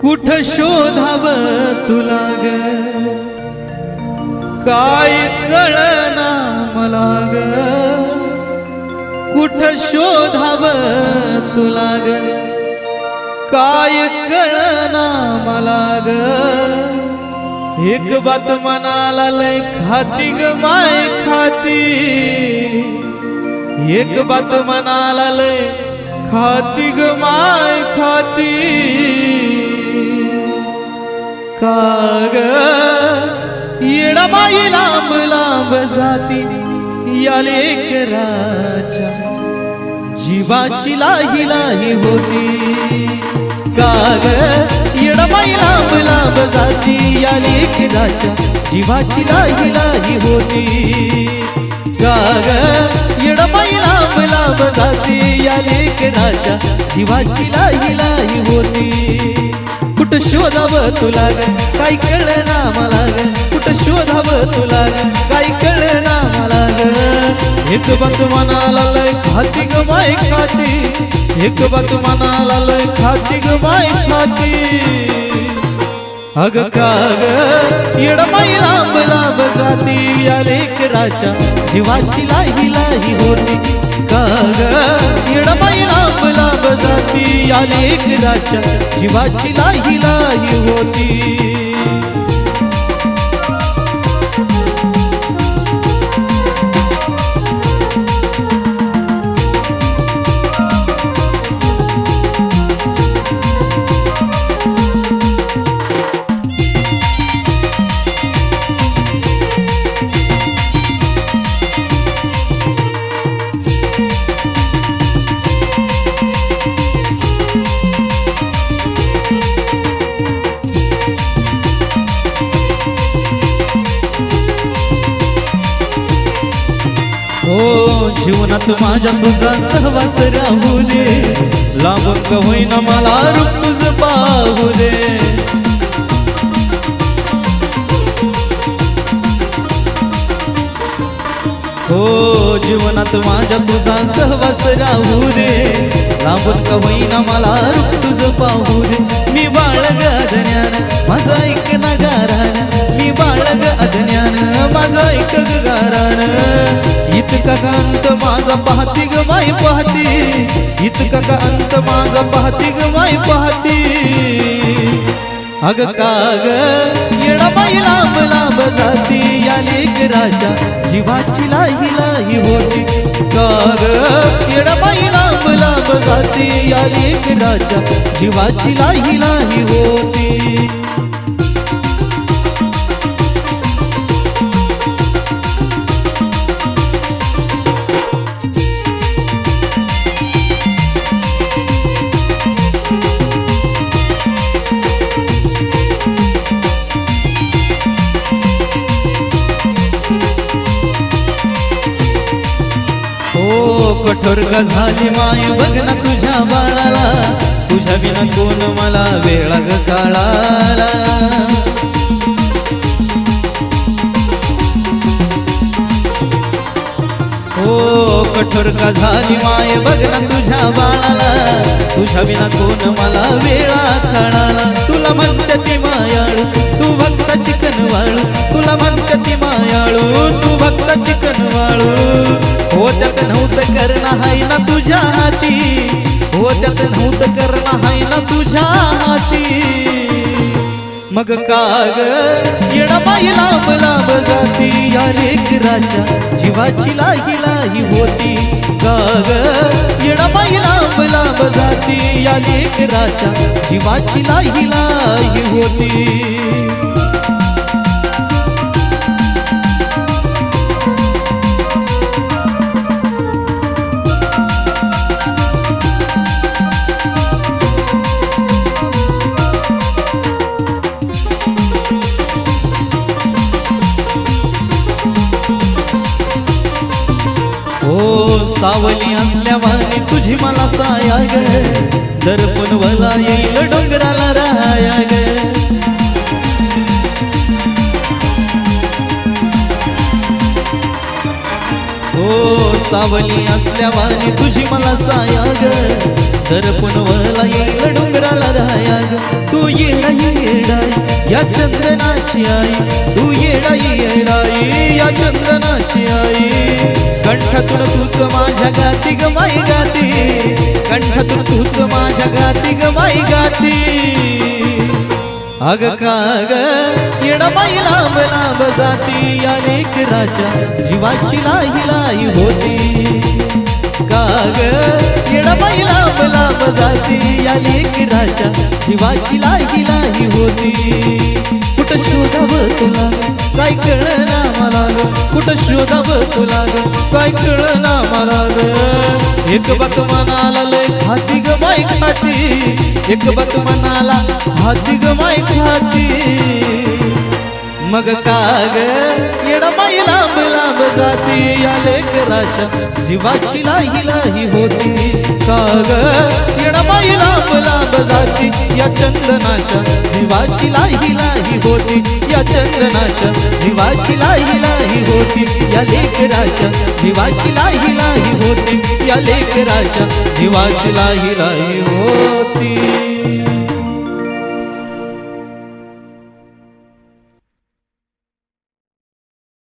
कुठ शोधाव तुला ग काय कळना मला ग कुठ शोधाव तुला ग काय कळना मला ग एक बात मनाला लय खाती ग माय खाती एक बात मनाला लय खाती ग माय खाती काग येडाबाई लांब लांब जाती या लेकराच्या जीवाची लाही लाही होती काग येडाबाई लांब लांब जाती या लेकराच्या जीवाची लाही लाही होती काग येडाबाई लांब लांब जाती या लेकराच्या जीवाची लाही लाही होती कुठ शोधाव तुला ग काय कळना मला ग कुठ शोधाव तुला ग काय कळना मला ग एक बात मनाला लय खाती ग माय खाती एक बात मनाला लय खाती ग माय खाती अग काग येडाबाई लांब लांब जाती या लेकराच्या जीवाची लाही लाही होती काग येडाबाई लांब लांब जाती या लेकराच्या जीवाची लाही लाही होती हो जीवनात माझ्या तुझा सहवास राहू दे लांबून का होईना मला रूप तुझ पाहू दे हो जीवनात माझ्या तुझा सहवास राहू दे लांबून का होईना मला रूप तुझ पाहू दे मी बाळग अज्ञान माझा ऐक ना गारान मी बाळग अज्ञान माझा ऐक गारान इतका का अंत माझा पाहती ग माय पाहती इतका का अंत माझा पाहती ग माय पाहती अग काग येडाबाई लांब लांब जाती या लेकराच्या जीवाची लाही लाही होती काग येडाबाई लांब लांब जाती या लेकराच्या जीवाची लाही लाही होती कठोर का झाली माय बघ ना तुझ्या बाळाला तुझ्या विना कोण मला वेळ ग काळाला हो कठोर का झाली माय बघ ना तुझ्या बाळाला तुझ्या विना कोण मला वेळा काळाला तुला म्हणते ती मायाळू तू भक्त चिकन वाळू तुला म्हणते ती मायाळू तू भक्त चिकन वाळू हो त्यात नव्हतं करणं हाय ना तुझ्या हाती हो त्यात नव्हतं करणं हाय ना तुझ्या हाती मग काग येडाबाई लांब लांब जाती या लेकराच्या जीवाची लाही लाही होती काग येडाबाई लांब लांब जाती या लेकराच्या जीवाची लाही लाही होती सावली असल्यावानी तुझी मला साया ग दर्पण वला येईल डोंगराला राया ग हो सावली असल्यावानी तुझी मला साया ग दर्पणवला येईल डोंगराला धाया ग तू येडाई येडाई या चंदनाची आई तू येडाई येडाई या चंदनाची आई कंठातून तूच माझ्या गाती ग माई गाती कंठातून तूच माझ्या गाती ग माई गाती अग काग येडमाई लांब लांब जाती या लेकराच्या जीवाची लाई लाई होती काग येडमाई लांब लांब जाती या लेकराच्या जीवाची लाई लाई होती कुठं शोधावं तुला काय कळना मला ग कुठं शोधावं तुला ग काय कळना मला ग एक बात मनाला लय खाती ग माई खाती एक बात मनाला खाती ग माई खाती मग काग येडमाई लांब लांब जाती या लेकराच्या जीवाची लाई लाई होती काग येडमाई लांब लांब जाती या चंदनाच्या जीवाची लाई लाई होती या चंदनाच्या जीवाची लाई लाई होती या लेकराच्या जीवाची लाई लाई होती या लेकराच्या जीवाची लाई लाई होती